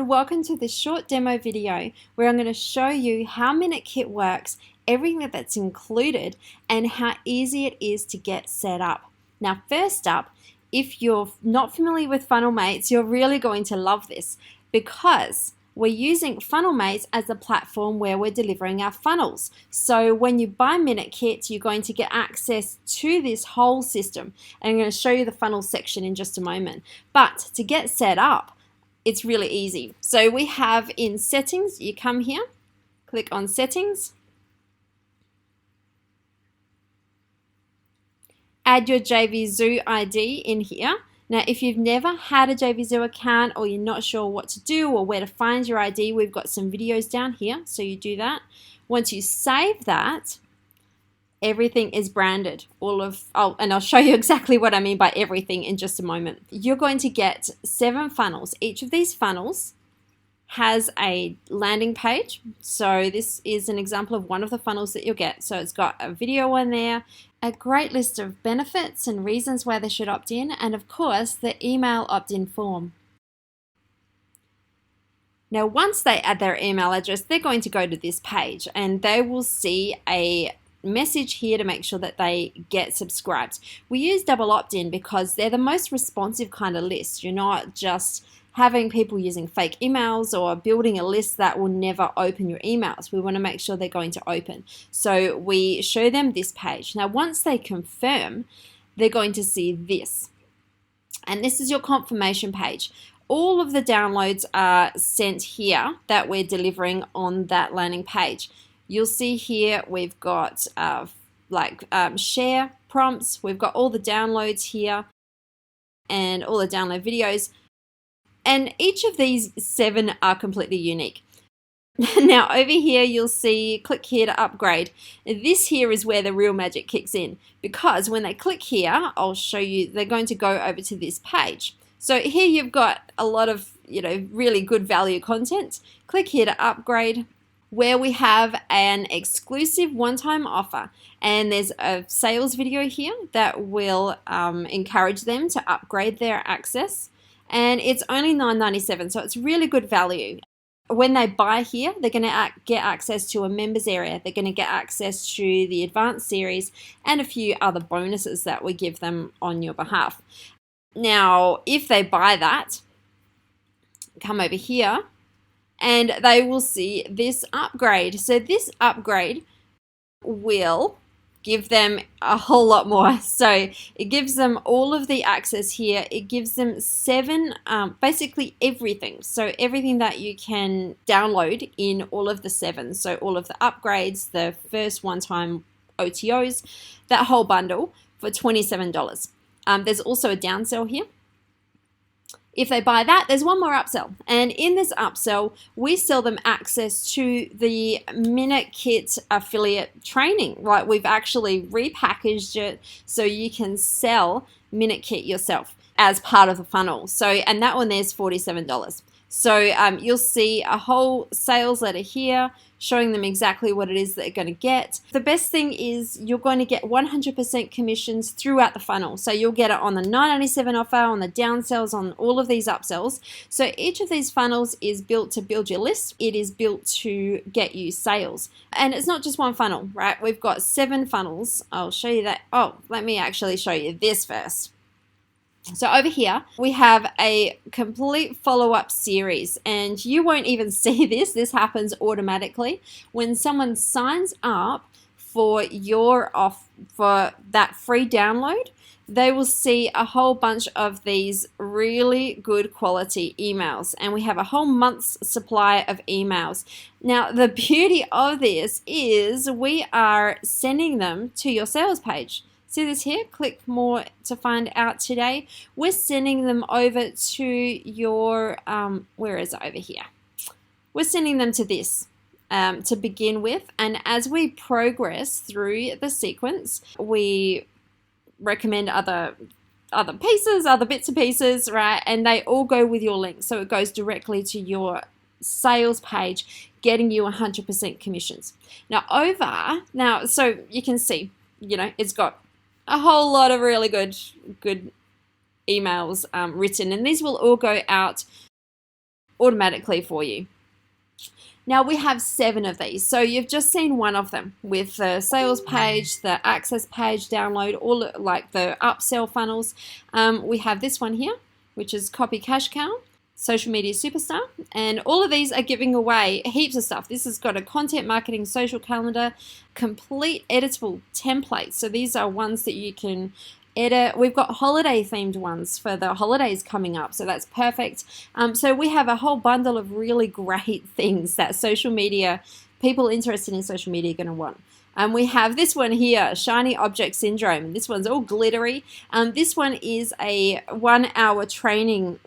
Welcome to this short demo video where I'm going to show you how MinuteKit works, everything that's included, and how easy it is to get set up. Now, first up, if you're not familiar with FunnelMates, you're really going to love this because we're using FunnelMates as a platform where we're delivering our funnels. So when you buy MinuteKit, you're going to get access to this whole system. And I'm going to show you the funnel section in just a moment. But to get set up, it's really easy. So we have in settings, you come here, click on settings, add your JVZoo ID in here. Now, if you've never had a JVZoo account or you're not sure what to do or where to find your ID, we've got some videos down here, so you do that. Once you save that, everything is branded. And I'll show you exactly what I mean by everything in just a moment. You're going to get 7 funnels. Each of these funnels has a landing page. So this is an example of one of the funnels that you'll get. So it's got a video on there, a great list of benefits and reasons why they should opt in, and of course the email opt-in form. Now, once they add their email address, they're going to go to this page and they will see a message here to make sure that they get subscribed. We use double opt-in because they're the most responsive kind of list. You're not just having people using fake emails or building a list that will never open your emails. We want to make sure they're going to open. So we show them this page. Now, once they confirm, they're going to see this. And this is your confirmation page. All of the downloads are sent here that we're delivering on that landing page. You'll see here we've got share prompts, we've got all the downloads here and all the download videos, and each of these 7 are completely unique. Now over here you'll see click here to upgrade. This here is where the real magic kicks in, because when they click here, I'll show you, they're going to go over to this page. So here you've got a lot of really good value content. Click here to upgrade, where we have an exclusive one-time offer, and there's a sales video here that will encourage them to upgrade their access, and it's only $9.97, so it's really good value. When they buy here, they're going to get access to a members area, they're going to get access to the advanced series and a few other bonuses that we give them on your behalf. Now, if they buy that, come over here, and they will see this upgrade. So this upgrade will give them a whole lot more. So it gives them all of the access here. It gives them 7, basically everything. So everything that you can download in all of the 7. So all of the upgrades, the first one-time OTOs, that whole bundle for $27. There's also a downsell here. If they buy that, there's one more upsell. And in this upsell, we sell them access to the MinuteKit affiliate training. Right? We've actually repackaged it so you can sell MinuteKit yourself as part of the funnel. So, and that one there's $47. So you'll see a whole sales letter here showing them exactly what it is that they're going to get. The best thing is you're going to get 100% commissions throughout the funnel. So you'll get it on the $9.97 offer, on the downsells, on all of these upsells. So each of these funnels is built to build your list. It is built to get you sales. And it's not just one funnel, right? We've got 7 funnels. I'll show you that. Oh, let me actually show you this first. So over here, we have a complete follow-up series, and you won't even see this. This happens automatically. When someone signs up for for that free download, they will see a whole bunch of these really good quality emails, and we have a whole month's supply of emails. Now, the beauty of this is we are sending them to your sales page. See this here? Click more to find out today. We're sending them over to your, where is it over here? We're sending them to this to begin with. And as we progress through the sequence, we recommend other pieces, other bits and pieces, right? And they all go with your link. So it goes directly to your sales page, getting you 100% commissions. Now, so you can see, it's got a whole lot of really good emails written, and these will all go out automatically for you. Now we have 7 of these, so you've just seen one of them with the sales page, the access page, download, all like the upsell funnels. We have this one here, which is Copy Cash Cow, Social Media Superstar, and all of these are giving away heaps of stuff. This has got a content marketing social calendar, complete editable templates. So these are ones that you can edit. We've got holiday themed ones for the holidays coming up, so that's perfect. So we have a whole bundle of really great things that social media, people interested in social media are going to want. We have this one here, Shiny Object Syndrome. This one's all glittery. This one is a 1-hour training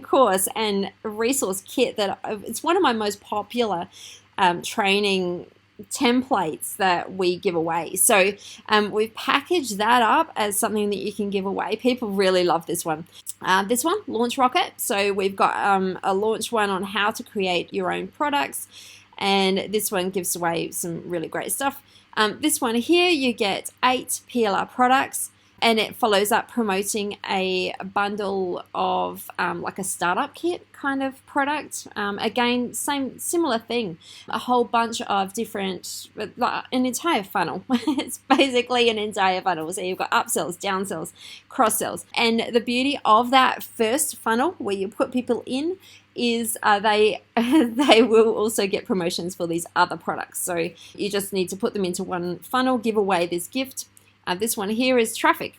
course and resource kit that it's one of my most popular training templates that we give away. So we've packaged that up as something that you can give away. People really love this one. This one, Launch Rocket. So we've got a launch one on how to create your own products, and this one gives away some really great stuff. This one here, you get 8 PLR products, and it follows up promoting a bundle of like a startup kit kind of product. Again, similar thing, a whole bunch of different, an entire funnel. It's basically an entire funnel. So you've got upsells, downsells, cross sells. And the beauty of that first funnel where you put people in is they will also get promotions for these other products. So you just need to put them into one funnel, give away this gift. This one here is traffic.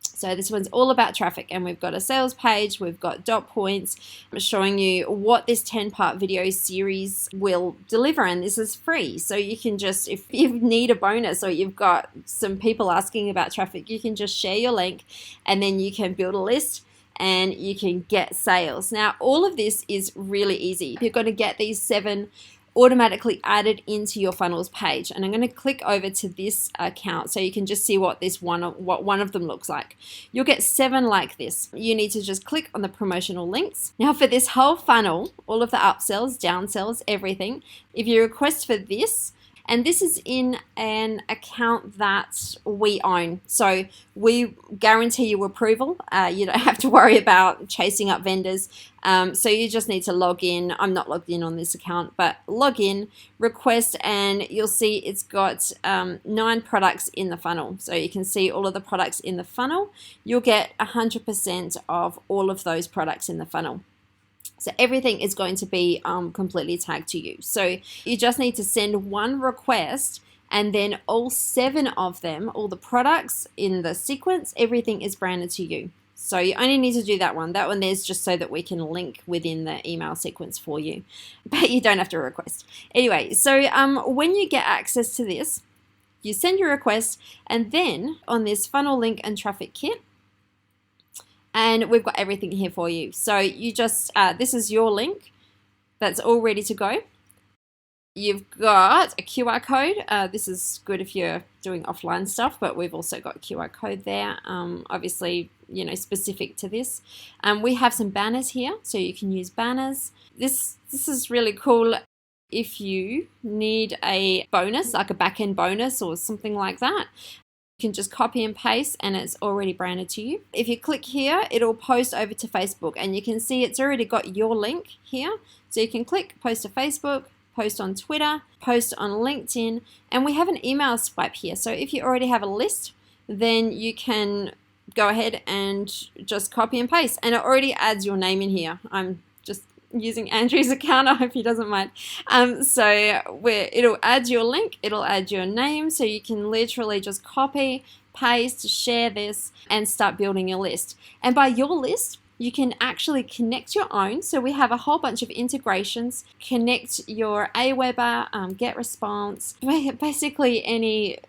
So this one's all about traffic, and we've got a sales page, we've got dot points. I'm showing you what this 10-part video series will deliver, and this is free. So you can just, if you need a bonus or you've got some people asking about traffic, you can just share your link and then you can build a list and you can get sales. Now, all of this is really easy. You're going to get these 7 automatically added into your funnels page, and I'm going to click over to this account so you can just see what one of them looks like. You'll get 7 like this. You need to just click on the promotional links. Now for this whole funnel, all of the upsells, downsells, everything, if you request for this, and this is in an account that we own, so we guarantee you approval. You don't have to worry about chasing up vendors. So you just need to log in. I'm not logged in on this account, but log in, request, and you'll see it's got 9 products in the funnel. So you can see all of the products in the funnel. You'll get 100% of all of those products in the funnel. So everything is going to be completely tagged to you. So you just need to send one request, and then all 7 of them, all the products in the sequence, everything is branded to you. So you only need to do that one. That one there's just so that we can link within the email sequence for you, but you don't have to request. Anyway, so when you get access to this, you send your request, and then on this funnel link and traffic kit, and we've got everything here for you. So you just, this is your link that's all ready to go. You've got a QR code. This is good if you're doing offline stuff, but we've also got a QR code there, obviously, specific to this. We have some banners here, so you can use banners. This is really cool if you need a bonus, like a back-end bonus or something like that. You can just copy and paste and it's already branded to you. If you click here, it'll post over to Facebook, and you can see it's already got your link here. So you can click post to Facebook, post on Twitter, post on LinkedIn, and we have an email swipe here. So if you already have a list, then you can go ahead and just copy and paste, and it already adds your name in here. I'm just using Andrew's account. I hope he doesn't mind. It'll add your link, it'll add your name, so you can literally just copy, paste, share this, and start building your list. And by your list, you can actually connect your own. So we have a whole bunch of integrations. Connect your Aweber, Get Response, basically any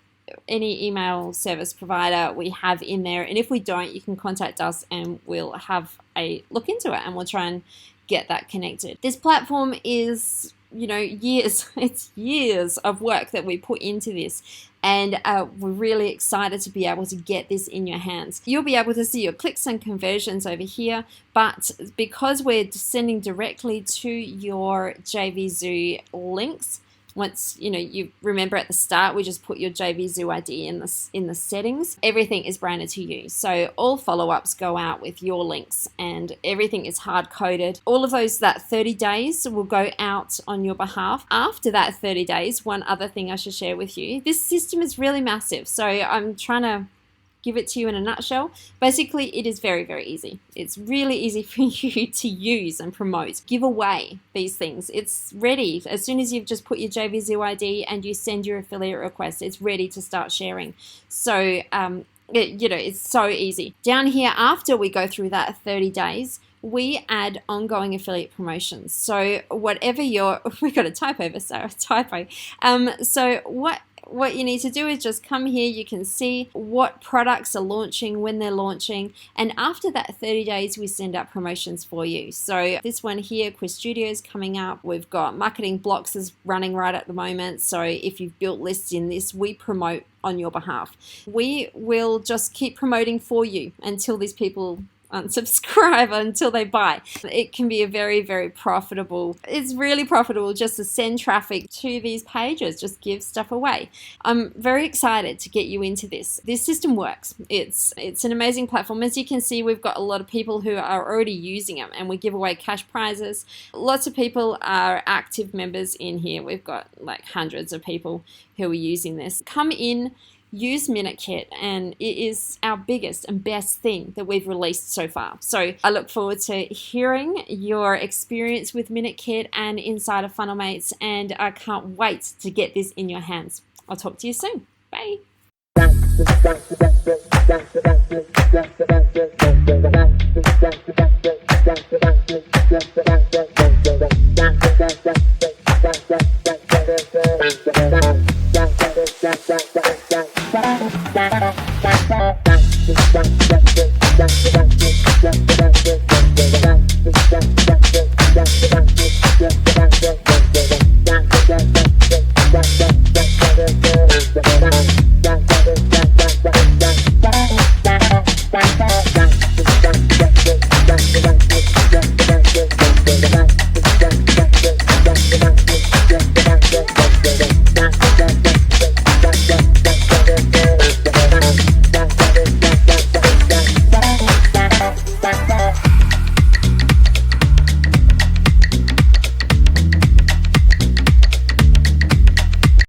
email service provider we have in there. And if we don't, you can contact us and we'll have a look into it and we'll try and get that connected. This platform is, it's years of work that we put into this. And we're really excited to be able to get this in your hands. You'll be able to see your clicks and conversions over here, but because we're sending directly to your JVZoo links, once you remember at the start, we just put your JVZoo ID in the settings. Everything is branded to you, so all follow-ups go out with your links, and everything is hard-coded. All of those, that 30 days will go out on your behalf. After that 30 days, one other thing I should share with you: this system is really massive, so I'm trying to give it to you in a nutshell. Basically, it is very, very easy. It's really easy for you to use and promote. Give away these things. It's ready. As soon as you've just put your JVZoo ID and you send your affiliate request, it's ready to start sharing. So, it's so easy. Down here, after we go through that 30 days, we add ongoing affiliate promotions. So whatever we got a typo over, so typo. So what you need to do is just come here. You can see what products are launching, when they're launching, and after that 30 days, we send out promotions for you. So this one here, Quiz Studios coming up. We've got Marketing Blocks is running right at the moment. So if you've built lists in this, we promote on your behalf. We will just keep promoting for you until these people unsubscribe, until they buy. It can be a very, very profitable, it's really profitable just to send traffic to these pages, just give stuff away. I'm very excited to get you into this. This system works. It's an amazing platform. As you can see, we've got a lot of people who are already using them, and we give away cash prizes. Lots of people are active members in here. We've got like hundreds of people who are using this. Come in, use MinuteKit, and it is our biggest and best thing that we've released so far. So I look forward to hearing your experience with MinuteKit and inside of FunnelMates, and I can't wait to get this in your hands. I'll talk to you soon. Bye. Bye.